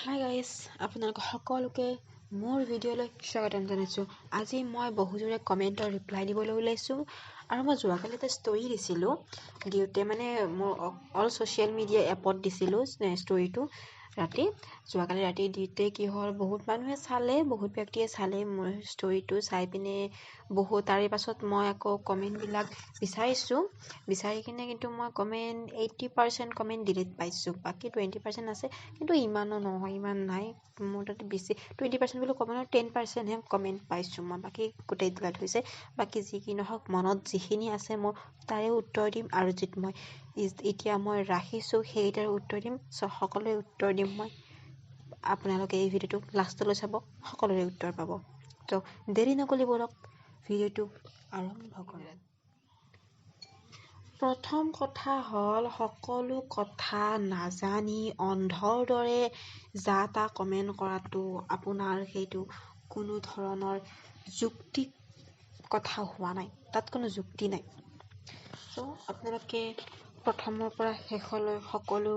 Hi guys, আপোনালোক সকলোকে মোৰ ভিডিঅ'লৈ স্বাগতম জনাইছোঁ। আজি মই বহুজোৰে কমেণ্টৰ ৰিপ্লাই দিবলৈ ওলাইছোঁ আৰু মই যোৱাকালি এটা ষ্টৰি দিছিলোঁ। দিওঁতে মানে মোৰ অল ছ'চিয়েল মিডিয়া এপত দিছিলোঁ ষ্টৰিটো যোৱাকালি ৰাতি দিওঁতে কি হ'ল, বহুত মানুহে চালে, বহুত ব্যক্তিয়ে চালে মোৰ ষ্টৰিটো চাই পিনে তাৰে পাছত মই আকৌ কমেণ্টবিলাক বিচাৰি কিনে কিন্তু মই কমেণ্ট 80% কমেণ্ট ডিলিট পাইছোঁ। বাকী 20% আছে, কিন্তু ইমানো নহয়, ইমান নাই। মোৰ তাতে বেছি 20% বুলি ক'ব নোৱাৰোঁ, 10%হে কমেণ্ট পাইছোঁ মই। বাকী গোটেই ডিলিট হৈছে। বাকী যি কি নহওক, মনত যিখিনি আছে মই তাৰে উত্তৰ দিম, আৰু যিটো মই এতিয়া মই ৰাখিছোঁ সেইকেইটাৰ উত্তৰ দিম। সকলোৱে উত্তৰ দিম মই। আপোনালোকে এই ভিডিঅ'টো লাষ্টলৈ চাব, সকলোৰে উত্তৰ পাব। তো দেৰি নকৰি বলক ভিডিঅ'টো আৰম্ভ কৰোঁ। প্ৰথম কথা হ'ল, সকলো কথা নাজানি অন্ধৰ দৰে যা তা কমেণ্ট কৰাটো আপোনাৰ সেইটো কোনো ধৰণৰ যুক্তিক কথা হোৱা নাই, তাত কোনো যুক্তি নাই। ত' আপোনালোকে প্ৰথমৰ পৰা শেষলৈ সকলো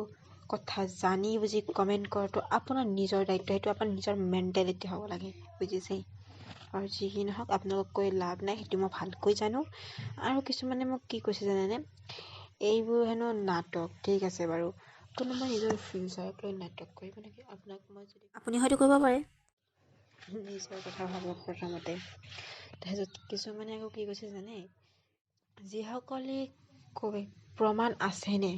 কথা জানি বুজি কমেণ্ট কৰাটো আপোনাৰ নিজৰ দায়িত্ব। সেইটো আপোনাৰ নিজৰ মেণ্টেলিটি হ'ব লাগে, বুজিছে? আৰু যি কি নহওক, আপোনালোকক কৈ লাভ নাই, সেইটো মই ভালকৈ জানো। আৰু কিছুমানে মোক কি কৈছে জানেনে, এইবোৰ হেনো নাটক। ঠিক আছে বাৰু, কোনোবা নিজৰ ফিউচাৰক লৈ নাটক কৰিব নেকি? আপুনি হয়তো কৰিব পাৰে, নিজৰ কথা ভাবক প্ৰথমতে। তাৰপিছত কিছুমানে আকৌ কি কৈছে জানে, যিসকলে কয় প্ৰমাণ আছেনে,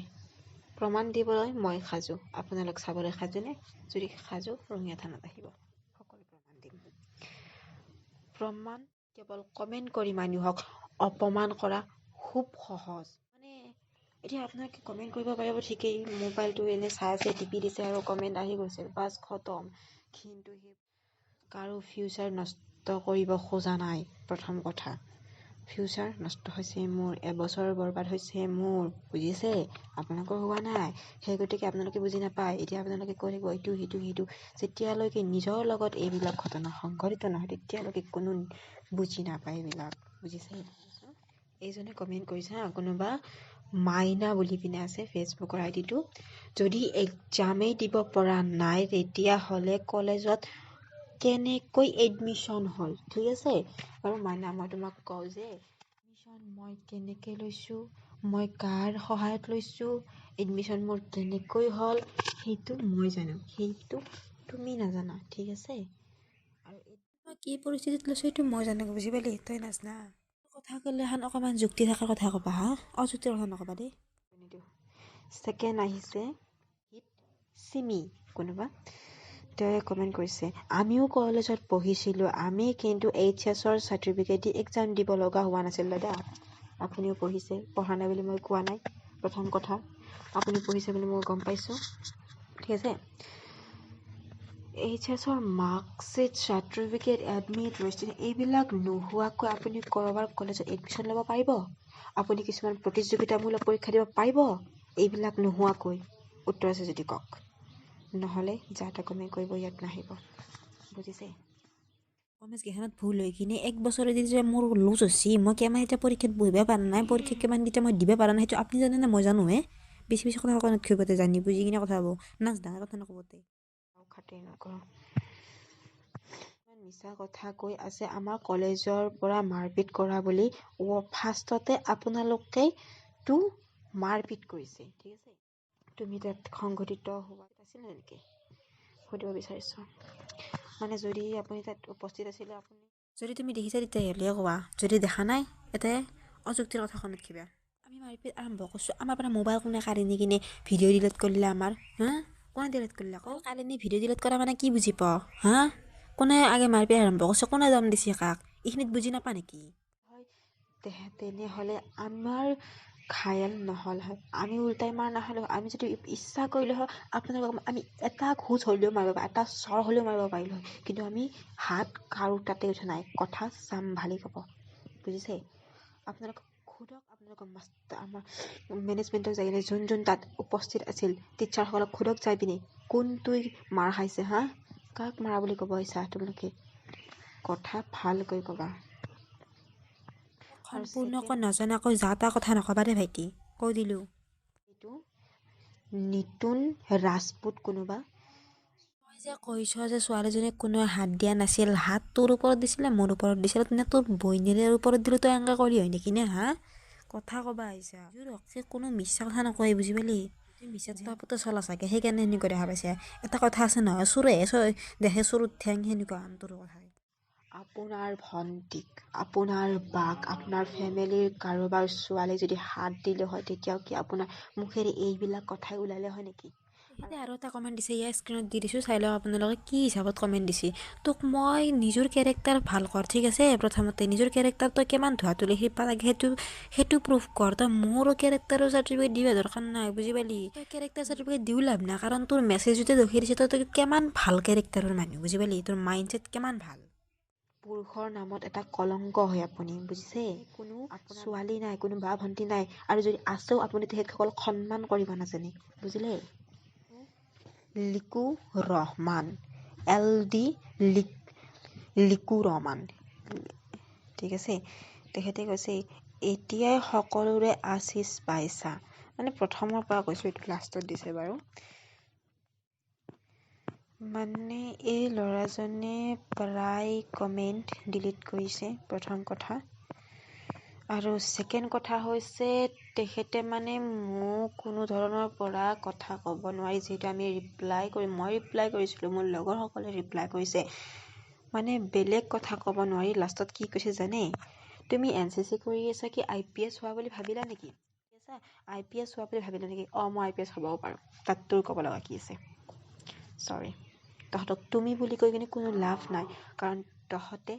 প্ৰমাণ দিবলৈ মই সাজু। আপোনালোক চাবলৈ সাজুনে? যদি সাজু, ৰঙীয়া থানাত আহিব, সকলো প্ৰমাণ দিম। প্ৰমাণ কেৱল কমেণ্ট কৰি মানুহক অপমান কৰা খুব সহজ। মানে এতিয়া আপোনালোকে কমেণ্ট কৰিব পাৰিব, ঠিকেই, মোবাইলটো এনে চাই আছে, টিপি দিছে আৰু কমেণ্ট আহি গৈছে, বাছ খতম। কিন্তু সেই কাৰো ফিউচাৰ নষ্ট কৰিব খোজা নাই। প্ৰথম কথা, ফিউচাৰ নষ্ট হৈছে মোৰ, এবছৰ বৰবাদ হৈছে মোৰ, বুজিছে? আপোনালোকৰ হোৱা নাই। সেই গতিকে আপোনালোকে বুজি নাপায়। এতিয়া আপোনালোকে কৈ থাকিব ইটো সিটো। যেতিয়ালৈকে নিজৰ লগত এইবিলাক ঘটনা সংঘটিত নহয়, তেতিয়ালৈকে কোনো বুজি নাপায় এইবিলাক, বুজিছে? এইজনে কমেণ্ট কৰিছে কোনোবা মাইনা বুলি পিনে আছে ফেচবুকৰ আইডিটো, যদি এক্সামেই দিব পৰা নাই তেতিয়াহ'লে কলেজত কেনেকৈ এডমিশ্যন হ'ল? ঠিক আছে বাৰু মাইনা, মই তোমাক কওঁ যে এডমিশ্যন মই কেনেকৈ লৈছোঁ, মই কাৰ সহায়ত লৈছোঁ, এডমিশ্যন মোৰ কেনেকৈ হ'ল, সেইটো মই জানো, সেইটো তুমি নাজানা। ঠিক আছে? আৰু মই কি পৰিস্থিতিত লৈছোঁ সেইটো মই জানো, বুজি পালি? তই নাজানা। কথা ক'লে অকণমান যুক্তি থকাৰ কথা ক'বা, অযুক্তিৰ কথা নক'বা দেই। ছেকেণ্ড আহিছে চিমি কোনোবা, তেওঁ কমেণ্ট কৰিছে, আমিও কলেজত পঢ়িছিলোঁ, আমি কিন্তু HS চাৰ্টিফিকেট দি এক্সাম দিব লগা হোৱা নাছিল দাদা। আপুনিও পঢ়িছে, পঢ়া নাই বুলি মই কোৱা নাই। প্ৰথম কথা, আপুনি পঢ়িছে বুলি মই গম পাইছোঁ। ঠিক আছে? HS marksheet, certificate, admit, registration এইবিলাক নোহোৱাকৈ আপুনি ক'ৰবাৰ কলেজত এডমিশ্যন ল'ব পাৰিব? আপুনি কিছুমান প্ৰতিযোগিতামূলক পৰীক্ষা দিব পাৰিব? এইবিলাক নোহোৱাকৈ? উত্তৰ আছে যদি কওক, নহ'লে যা তা কমেণ্ট কৰিব ইয়াত নাহিব, বুজিছে? কমেজ কেইখনত ভুল হৈ কিনে 1 বছৰে দি যে মোৰ লুজ হৈছে, মই কিমান এতিয়া পৰীক্ষাত বহিব পৰা নাই, পৰীক্ষা কিমান এতিয়া মই দিব পৰা নাই, সেইটো আপুনি জানেনে? মই জানো বেছি কথা নকওঁ, ক্ষয়পতে জানি বুজি কিনে কথা হ'ব, নাচ ডাঙৰ কথা নক'বতে খাটেই নকৰোঁ। মিছা কথা কৈ আছে আমাৰ কলেজৰ পৰা মাৰপিট কৰা বুলি। ফাৰ্ষ্টতে আপোনালোকেতো মাৰপিট কৰিছে, ঠিক আছে? তুমি তাত সংঘটিত হোৱা আছিল নেকি সুধিব বিচাৰিছোঁ। মানে যদি আপুনি তাত উপস্থিত আছিলে, আপুনি যদি তুমি দেখিছা তেতিয়াহ'লে কোৱা, যদি দেখা নাই এটাই অযুক্তিৰ কথা শুনি কিবা। আমি মাৰপিট আৰম্ভ কৰিছোঁ, আমাৰ পৰা মোবাইল কোনে কাঢ়ি নি কিনে ভিডিঅ' ডিলিট কৰিলে আমাৰ? কোনে ডিলিট কৰিলে আকৌ? কালি নি ভিডিঅ' ডিলিট কৰা মানে কি বুজি পাওঁ? কোনে আগে মাৰপিট আৰম্ভ কৰিছে, কোনে দম দিছে কাক? এইখিনিত বুজি নাপা নেকি? হয়, তেনেহ'লে আমাৰ ঘায়েল নহ'ল হয়, আমি উল্টাই মাৰ নহ'লে, আমি যদি ইচ্ছা কৰিলে হয় আপোনালোকক আমি এটা ঘোচ হ'লেও মাৰিব পাৰিলোঁ, এটা চৰ হ'লেও মাৰিব পাৰিলোঁ হয়, কিন্তু আমি হাত কাৰো তাতে উঠা নাই। কথা চম্ভালি ক'ব, বুজিছে? আপোনালোক সোধক, আপোনালোকৰ আমাৰ মেনেজমেণ্টক যাই কিনে যোন তাত উপস্থিত আছিল টিচাৰসকলক সোধক যাই পিনে, কোনটোৱে মাৰ খাইছে, কাক মাৰা বুলি ক'ব ইচ্ছা তোমালোকে? কথা ভালকৈ ক'বা। সম্পূৰ্ণকৈ নজনাকৈ যা তা কথা নক'বা দে ভাইটি, কৈ দিলোঁ। এইটো নিতুন ৰাজপুত কোনোবা যে কৈছ যে ছোৱালীজনীক কোনোৱে হাত দিয়া নাছিল, হাত তোৰ ওপৰত দিছিলে, মোৰ ওপৰত দিছিলে, তেনে তোৰ বইনীৰ ওপৰত দিলে তই এনেকা কৰি হয় নেকি নে হা? কথা ক'বা আহিছা ৰক্ষে কোনো মিছা কথা নকয় বুজি পালি? তুই মিছা তাপতে চলা চাগে সেইকাৰণে সেনেকুৱা দেখা পাইছে। এটা কথা আছে নহয়, চোৰে দেখে চোৰত ঠেং সেনেকুৱা তোৰ কথা। আপোনাৰ ভণ্টিক, আপোনাৰ বাক, আপোনাৰ ফেমিলিৰ কাৰোবাৰ ছোৱালী যদি হাত দিলে হয় তেতিয়াও কি আপোনাৰ মুখেৰে এইবিলাক কথাই ওলালে হয় নেকি? এতিয়া আৰু এটা কমেণ্ট দিছে, ইয়াৰ স্ক্ৰীণত দি দিছোঁ, চাই লওক আপোনালোকে কি হিচাপত কমেণ্ট দিছে। তোক মই নিজৰ কেৰেক্টাৰ ভাল কৰ, ঠিক আছে? প্ৰথমতে নিজৰ কেৰেক্টাৰ তই কিমান ধোৱা তুলি শিপা লাগে সেইটো প্ৰুভ কৰ। তই মোৰ কেৰেক্টাৰৰ চাৰ্টিফিকেট দিবা দৰকাৰ নাই বুজি পালি? তই কেৰেক্টাৰ চাৰ্টিফিকেট দিও লাভ নাই, কাৰণ তোৰ মেছেজতে দেখি দিছে তই কিমান ভাল কেৰেক্টাৰৰ মানুহ বুজি পালি? তোৰ মাইণ্ডছেট কিমান ভাল। পুৰুষৰ নামত এটা কলংক হয় আপুনি বুজিছে? কোনো ছোৱালী নাই, কোনো বা ভণ্টি নাই, আৰু যদি আছেও আপুনি তেখেতসকলক সন্মান কৰিব নাজানে বুজিলে? লিকু ৰহমান LD লিকু ৰহমান, ঠিক আছে? তেখেতে কৈছে এতিয়াই সকলোৰে আশীষ পাইছা, মানে প্ৰথমৰ পৰা কৈছোঁ, এইটো লাষ্টত দিছে বাৰু। মানে এই ল'ৰাজনে প্ৰায় কমেণ্ট ডিলিট কৰিছে, প্ৰথম কথা। আৰু ছেকেণ্ড কথা হৈছে তেখেতে মানে মোক কোনো ধৰণৰ পৰা কথা ক'ব নোৱাৰি, যিহেতু আমি মই ৰিপ্লাই কৰিছিলোঁ, মোৰ লগৰসকলে ৰিপ্লাই কৰিছে, মানে বেলেগ কথা ক'ব নোৱাৰি। লাষ্টত কি কৈছে জানে? তুমি NCC কৰি আছা কি IPS হোৱা বুলি ভাবিলা নেকি? IPS হোৱা বুলি ভাবিলা নেকি? মই IPS হ'বও পাৰোঁ, তাত তোৰ ক'ব লগা কি আছে? চৰি, তহঁতক তুমি বুলি কৈ কিনে কোনো লাভ নাই, কাৰণ তহঁতে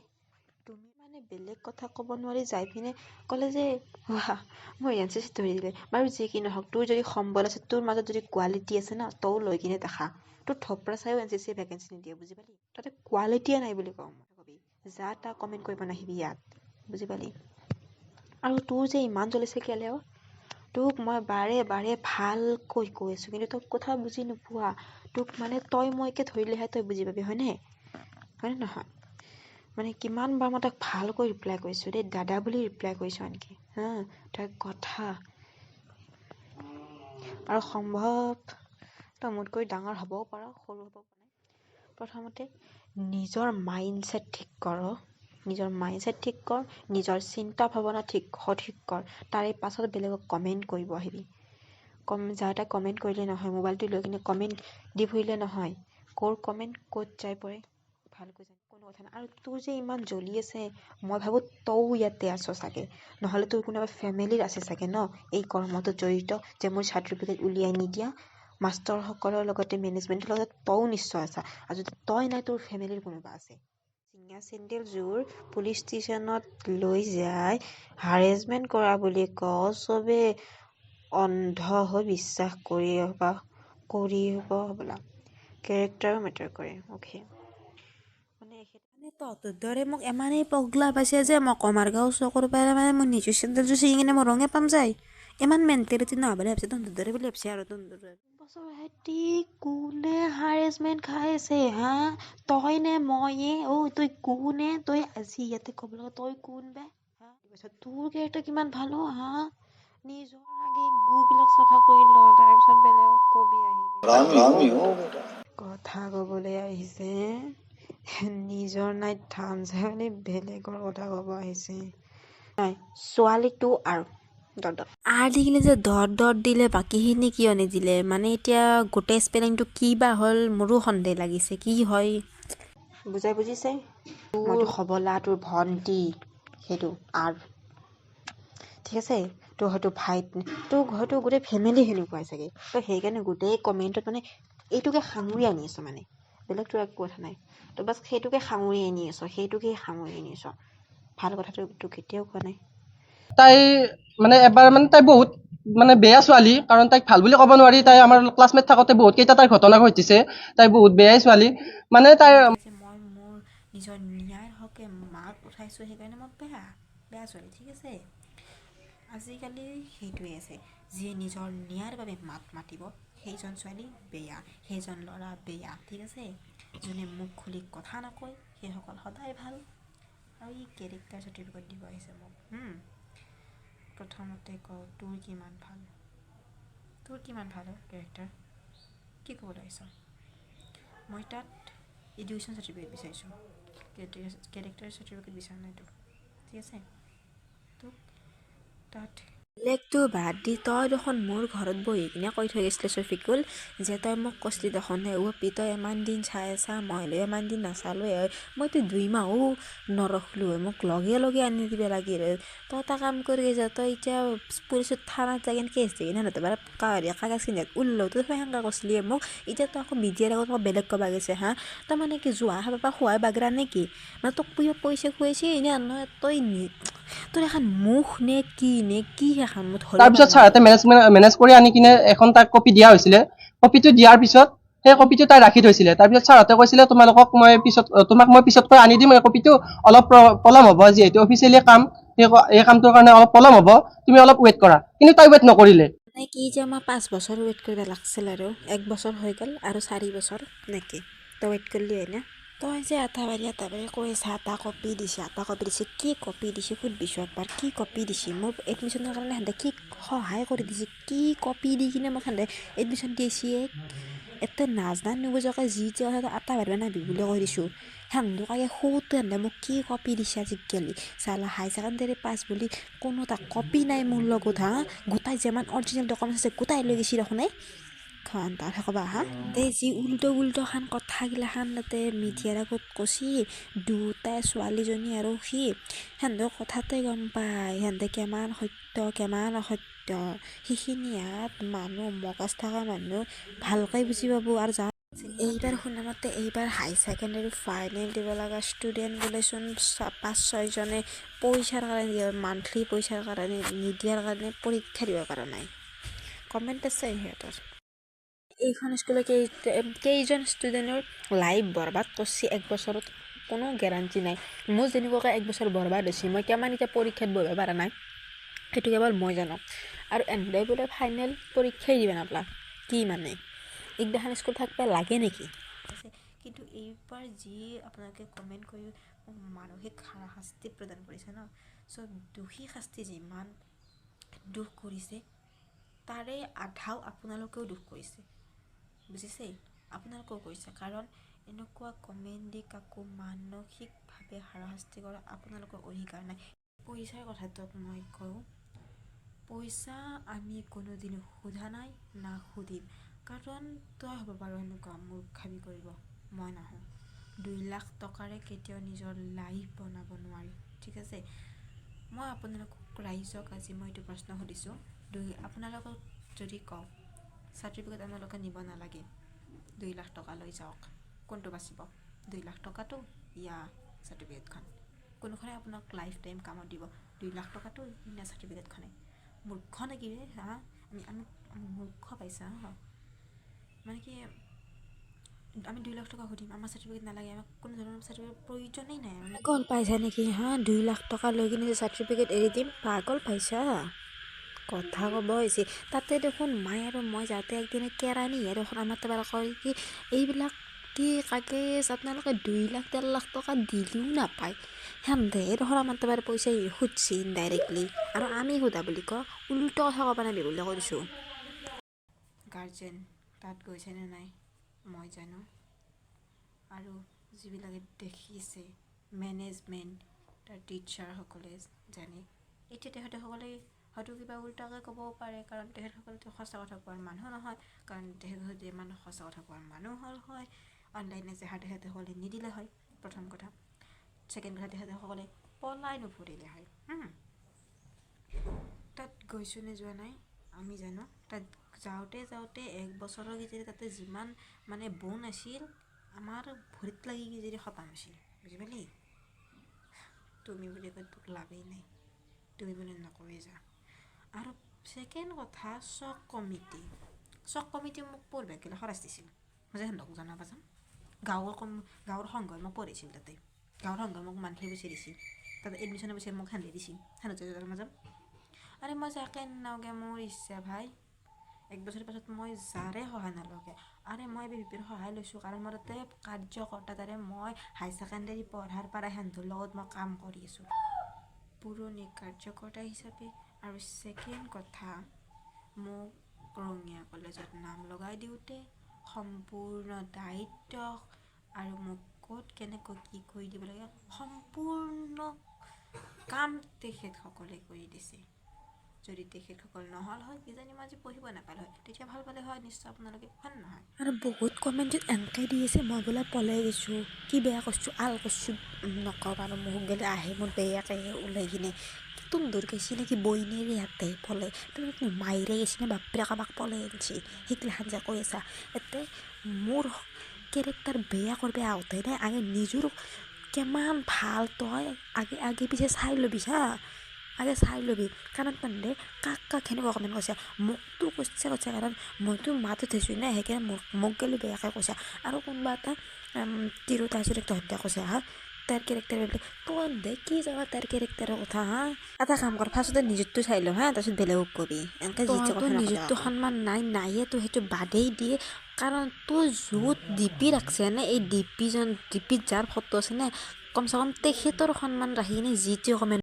তুমি মানে বেলেগ কথা ক'ব নোৱাৰি যাই পিনে ক'লে যে মই NCC ধৰি দিলে বাৰু, যি কি নহওক, তোৰ যদি সম্বল আছে, তোৰ মাজত যদি কোৱালিটি আছে ন, তও লৈ কিনে দেখা। তোৰ থপৰা চাইও NCC ভেকেঞ্চি নিদিয়ে বুজি পালি? তাতে কোৱালিটিয়ে নাই বুলি কওঁ মই। কবি যা তা কমেণ্ট কৰিব নাহিবি ইয়াত বুজি পালি? আৰু তোৰ যে ইমান জ্বলিছে কেলে? তোক মই বাৰে বাৰে ভালকৈ কৈ আছোঁ, কিন্তু তই কথা বুজি নোপোৱা। তোক মানে তই মইকে ধৰিলেহে তই বুজি পাবি, হয়নে নহয়? মানে কিমান বাৰ মই তাক ভালকৈ ৰিপ্লাই কৰিছোঁ দেই, দাদা বুলি ৰিপ্লাই কৰিছোঁ আনকি, তাৰ কথা। আৰু সম্ভৱ তই মোতকৈ ডাঙৰ হ'বও পাৰ, সৰু হ'ব পাৰে। প্ৰথমতে নিজৰ মাইণ্ডছেট ঠিক কৰ, নিজৰ চিন্তা ভাৱনা সঠিক কৰ, তাৰে পাছত বেলেগক কমেণ্ট কৰিব আহিবি। যাৰ তাক কমেণ্ট কৰিলে নহয়, মোবাইলটো লৈ কিনে কমেণ্ট দি ফুৰিলে নহয়। ক'ৰ কমেণ্ট ক'ত যাই পৰে ভালকৈ জানি, কোনো কথা নাই। আৰু তোৰ যে ইমান জ্বলি আছে, মই ভাবোঁ তও ইয়াতে আছ চাগে, নহ'লে তোৰ কোনোবা ফেমিলিৰ আছে চাগে ন এই কৰ্মটোত জড়িত, যে মোৰ চাৰ্টিফিকেট উলিয়াই নিদিয়া। মাষ্টৰসকলৰ লগতে মেনেজমেণ্টৰ লগত তও নিশ্চয় আছা, আৰু যদি তই নাই তোৰ ফেমিলিৰ কোনোবা আছে। চিঙা চেণ্ডেলযোৰ পুলিচ ষ্টেচনত লৈ যায় হাৰেছমেণ্ট কৰা বুলি কওঁ, চবে অন্ধ হৈ বিশ্বাস কৰি হ'ব হ'বলা। কেৰেক্টাৰো মেটাৰ কৰে। অ'কে, মানে তহঁতৰ দৰে মোক ইমানেই পগলা পাইছে যে মই কমাৰগাঁও চকৰ পৰা মানে মোৰ নিজৰ চেণ্ডেলযোৰ ছিঙি কিনে মই ৰঙে পাম যায়। ইমান মেণ্টেলিটি নহ'বলৈ ভাবিছে, তহঁতৰ দৰে বুলি ভাবিছে আৰু তহঁতৰ বছৰ হেতি কোনে হাৰেছমেণ্ট খাই আছে হা? তই নে ময়ে? তই কোনে? তই আজি ইয়াতে ক'ব লগা তই কোন বে? তোৰ কেৰেক্টাৰ কিমান ভাল হা? নিজৰ আগে গুবিলাক চাফা কৰি ল, তাৰপিছত বেলেগক কবি আহিবি। কথা ক'বলৈ আহিছে, নিজৰ নাই থাম বুলি বেলেগৰ কথা ক'ব আহিছে। ছোৱালীটো আৰু দি কিনে যে দট দিলে, বাকীখিনি কিয় নিদিলে? মানে এতিয়া গোটেই স্পেলিংটো কি বা হ'ল, মোৰো সন্দেহ লাগিছে কি হয়। বুজিছে? তোৰ হবলা তোৰ ভণ্টি, সেইটো ঠিক আছে? তোৰ হয়তো তোৰ হয়তো গোটেই ফেমিলি সেনেকুৱাই চাগে, তই সেইকাৰণে গোটেই কমেণ্টত মানে এইটোকে সামৰি আনি আছ, মানে বেলেগ তোৰ একো কথা নাই। তই বাছ সেইটোকে সামৰি আনি আছ, ভাল কথাটো তোৰ কেতিয়াও কোৱা নাই। তাই মানে এবাৰ মানে তাই বহুত মানে বেয়া ছোৱালী, কাৰণ তাইক ভাল বুলি ক'ব নোৱাৰি। তাই আমাৰ ক্লাছমেট থাকোঁতে বহুত কেইটা তাইৰ ঘটনা ঘটিছে। তাই বহুত বেয়াই ছোৱালী, মানে তাইৰ মই মোৰ নিজৰ ন্যায়ৰ হকে মাত উঠাইছোঁ, সেইকাৰণে মই বেয়া ছোৱালী, ঠিক আছে? আজিকালি সেইটোৱে আছে, যিয়ে নিজৰ ন্যায়ৰ বাবে মাত মাতিব সেইজন ছোৱালী বেয়া, সেইজন ল'ৰা বেয়া, ঠিক আছে? যোনে মুখ খুলি কথা নকয় সেইসকল সদায় ভাল। আৰু ই কেৰেক্টাৰ চাৰ্টিফিকেট দিব আহিছে মোক। প্ৰথমতে কওঁ, তোৰ কিমান ভাল কেৰেক্টাৰ? কি ক'বলৈ আহিছ? মই তাত এডুকেশ্যন চাৰ্টিফিকেট বিচাৰিছোঁ, কেৰেক্টাৰ চাৰ্টিফিকেট বিচৰা নাইতো, ঠিক আছে। তো তাত বেলেগটো বাদ দি তই দেখোন মোৰ ঘৰত বহি কিনে কৈ থৈ গৈছিলে চফিকুল যে তই মোক কৈছিলি দেখোন তই ইমান দিন চাই আছা, মই ইমান দিন নাচালোৱে হয়, মইতো 2 মাহো নৰখলোঁ হয়, মোক লগে লগে আনি দিব লাগিল হয়। তই এটা কাম কৰি যা, তই এতিয়া পুলিচত থানাত যাই কিনে কেছ দি কিনে নতুবা কাগজখিনি ওলাও, তই সেনেকৈ কৈছিলি মোক। এতিয়া তই আকৌ মিডিয়াৰ আগত মোক বেলেগ ক'বা গৈছে হা, তই মানে কি যোৱা বাবা খোৱাই বাগৰা নে কি? মানে তোক পইচা খুৱাইছে এনে নহয়, তই তোৰ এখন মুখ নে কি এখন মই ধৰিব তাৰপিছত পৰা নাই। ছাৰহঁতে মেনেজ কৰি আনি কিনে এখন তাক কপি দিয়া হৈছিলে। কপিটো দিয়াৰ পিছত সেই কপিটো তাই ৰাখি থৈছিলে। তাৰপিছত ছাৰহঁতে কৈছিলে তোমাক মই পিছতকৈ আনি দিম এই কপিটো, অলপ পলম হ'ব, যিহেতু অফিচিয়েলি কাম, এই কামটোৰ কাৰণে অলপ পলম হ'ব, তুমি অলপ ৱেইট কৰা। কিন্তু তাই ৱেইট নকৰিলে। মানে কি যে মই 5 বছৰ ৱেইট কৰিব লাগিছিল আৰু 1 বছৰ হৈ গ'ল আৰু 4 বছৰ নেকি তই ৱেইট কৰিলি হয় না? তই যে আটাবাৰী কৈ আছা এটা কপি দিছে, কি কপি দিছে সুধিছোঁ একবাৰ, কি কপি দিছে? মোৰ এডমিশ্যনৰ কাৰণে সিহঁতে কি সহায় কৰি দিছে, কি কপি দি কিনে মোক সিহঁতে এডমিশ্যন দিছে? এতে নাজনা নুবুজাকৈ যি কথাটো আটাবাৰিব নাবি বুলি কৈ দিছোঁ। সেন্দুকায়ে সৌতে মোক কি কপি দিছে আজিকালি? চালা হাই ছেকেণ্ডেৰী পাছ বুলি কোনো এটা কপি নাই মোৰ লগত হা, গোটাই যিমান অৰিজিনেল ডকুমেণ্টছ আছে গোটাই লৈ গৈছি দেখোন খান তাৰ ক'বা হা। দে যি উল্টো খান কথাগিলাখান তাতে মিডিয়াৰ আগত কৈছি, দুটাই ছোৱালীজনী আৰু সি সেন্দৰ কথাতে গম পায় সেন্দে কিমান সত্য কিমান অসত্য, সেইখিনি হাত মানুহ মগজ থকা মানুহ ভালকৈ বুজি পাব। আৰু যা এইবাৰ শুনামতে এইবাৰ হাই ছেকেণ্ডেৰী ফাইনেল দিব লগা ষ্টুডেণ্ট বোলেচোন 5-6 জনে পইচাৰ কাৰণে, মান্থলি পইচাৰ কাৰণে নিদিয়াৰ কাৰণে পৰীক্ষা দিব পৰা নাই। কমেণ্ট আছে সিহঁতৰ। এইখন স্কুলে কেইজন ষ্টুডেণ্টৰ লাইফ বৰবাদ কৰিছে 1 বছৰত, কোনো গেৰাণ্টি নাই। মোৰ যেনেকুৱাকৈ 1 বছৰ বৰবাদ হৈছে, মই কিমান এতিয়া পৰীক্ষাত বহিব পৰা নাই সেইটো কেৱল মই জানো। আৰু এনে বোলে ফাইনেল পৰীক্ষাই দিব নাপলা, কি মানে এইগিলাখান স্কুল থাকিব লাগে নেকি? কিন্তু এইবাৰ যি আপোনালোকে কমেণ্ট কৰি মানসিক শাস্তি প্ৰদান কৰিছে ন, চ' দোষী শাস্তি যিমান দুখ কৰিছে তাৰে আধাও আপোনালোকেও দুখ কৰিছে, বুজিছে? আপোনালোকেও কৰিছে, কাৰণ এনেকুৱা কমেণ্ট দি কাকো মানসিকভাৱে হাৰাশাস্তি কৰা আপোনালোকৰ অধিকাৰ নাই। পইচাৰ কথাটোত মই কওঁ, পইচা আমি কোনোদিন সোধা নাই না সুধিম, কাৰণ তই হ'ব পাৰো এনেকুৱা মূৰ্খামি কৰিব, মই নাহোঁ। 2 লাখ টকাৰে কেতিয়াও নিজৰ লাইফ বনাব নোৱাৰি, ঠিক আছে? মই আপোনালোকক ৰাইজক আজি মই এইটো প্ৰশ্ন সুধিছোঁ, আপোনালোকক যদি কওঁ চাৰ্টিফিকেট আপোনালোকে নিব নালাগে, 2 লাখ টকা লৈ যাওক, কোনটো বাচিব? 2 লাখ টকাটো ইয়া চাৰ্টিফিকেটখন? কোনোখনে আপোনাক লাইফ টাইম কামত দিব? 2 লাখ টকাটো ইয়া চাৰ্টিফিকেটখনে? মূৰ্খ নেকি হা? আমি মূৰ্খ পাইছা হা? মানে কি আমি 2 লাখ টকা সুধিম, আমাৰ চাৰ্টিফিকেট নালাগে, আমাক কোনো ধৰণৰ চাৰ্টিফিকেট প্ৰয়োজনেই নাই। পাগল পাইছা নেকি হা? 2 লাখ টকা লৈ কিনে যে চাৰ্টিফিকেট এৰি দিম, পাগল পাইছা? কথা ক'ব হৈছে তাতে দেখোন মায়ে আৰু মই যাওঁতে একদিনে কেৰাণীহে দেখোন আমাৰ তাৰপৰা কয় কি এইবিলাক কি কাগজ আপোনালোকে 2 লাখ 1.5 লাখ টকা দিলেও নাপায়, সেনেহে দেখোন আমাৰ তাৰপৰা পইচা সুধছি ইনডাইৰেক্টলি, আৰু আমি সোধা বুলি কওঁ উল্টো কথা ক'ব নাবি বুলি কৈ দিছোঁ। গাৰ্জেন তাত গৈছেনে নাই মই জানো, আৰু যিবিলাকে দেখিছে মেনেজমেণ্ট তাৰ টিচাৰসকলে জানে। এতিয়া তেখেতসকলে হয়তো কিবা উল্টাকৈ ক'বও পাৰে, কাৰণ তেখেতসকলেতো সঁচা কথা কোৱাৰ মানুহ নহয়, কাৰণ তেখেতসকলে ইমান সঁচা কথা কোৱাৰ মানুহ হয় অনলাইনে যে তেখেতসকলে নিদিলে হয়, প্ৰথম কথা। ছেকেণ্ড কথা, তেখেতসকলে পলাই নুফুৰিলে হয়। তাত গৈছোঁ নে যোৱা নাই আমি জানো। তাত যাওঁতে 1 বছৰৰ ভিতৰত তাতে যিমান মানে বোন আছিল আমাৰ ভৰিত লাগি যদি খতম হৈছিল, বুজি পালি? তুমি বুলি কৈ তোক লাভেই নাই, তুমি বুলি নকৰি যা। আৰু ছেকেণ্ড কথা, চক কমিটি মোক পঢ়িব গ'লে খৰচ দিছিল, মই যে সিহঁতক জনাব যাম। গাঁৱৰ সংঘই মোক পঢ়িছিল, তাতে গাঁৱৰ সংঘই মোক মান্থলি পইচা দিছিল, তাতে এডমিশ্যনৰ পইচা মোক সেন্দে দিছিল, সেন্দত জনাব যাম। আৰে মই যাকে নাওগে মোৰ ইচ্ছা ভাই, 1 বছৰৰ পাছত মই যাৰে সহায় নালগে। আৰে মই ABVPৰ সহায় লৈছোঁ, কাৰণ মই তাতে কাৰ্যকৰ্তা, তাৰে মই হাই ছেকেণ্ডেৰী পঢ়াৰ পৰা সিহঁতৰ লগত মই কাম কৰি আছোঁ পুৰণি কাৰ্যকৰ্তা হিচাপে। আৰু ছেকেণ্ড কথা, মোক ৰঙিয়া কলেজত নাম লগাই দিওঁতে সম্পূৰ্ণ দায়িত্ব আৰু মোক ক'ত কেনেকৈ কি কৰি দিব লাগে সম্পূৰ্ণ কাম তেখেতসকলে কৰি দিছে। যদি তেখেতসকল নহ'ল হয় কিজানি মই আজি পঢ়িব নাপালোঁ হয়, তেতিয়া ভাল পালে হয় নিশ্চয় আপোনালোকে, হয় নহয়? আৰু বহুত কমেণ্টত এনেকৈ দি আছে মই বোলে পলাই গৈছোঁ, কি বেয়া কৰিছোঁ, আল কৰিছোঁ, নকওঁ আৰু মোক গ'লে আহে মোৰ বেয়াকৈ ওলাই কিনে তুম দূৰ গৈছি নেকি বইনেৰে ইয়াতে পলাই তুমি মাইৰে গৈছি নে বাপৰে কাবাক পলাই আনছি সেইগিলাখান যে কৈ আছা। এতে মোৰ কেৰেক্টাৰ বেয়া কৰবে আওঁতে নে আগে নিজৰ কিমান ভাল তই আগে পিছে চাই ল'বি হা, আগে চাই ল'বি। কাৰণ তহঁতে কাক সেনেকুৱা কমেণ্ট কৈছে, মোকতো কৈছে কাৰণ মইতো মাতো থৈছোঁ নে সেইকাৰণে মোক গ'লে বেয়াকৈ কৈছে। আৰু কোনোবা এটা তিৰোতাজনীক তহঁতে কৈছে হা তাৰ কেৰেক্টাৰ বোলে তহঁতে কি জানা তাৰ কেৰেক্টাৰৰ কথা হা। এটা কাম কৰ ফাৰ্ষ্টতে নিজৰটো চাই ল হা, তাৰপিছত বেলেগক কবি। এনেকৈ যিটো নিজৰটো সন্মান নাইয়ে তো সেইটো বাদেই দিয়ে। কাৰণ তোৰ য'ত ডিপি ৰাখছে নে এই ডিপিত যাৰ ফটো আছে নে কমচে কম তেখেতৰ সন্মান ৰাখি কিনে যিটো কমেণ্ট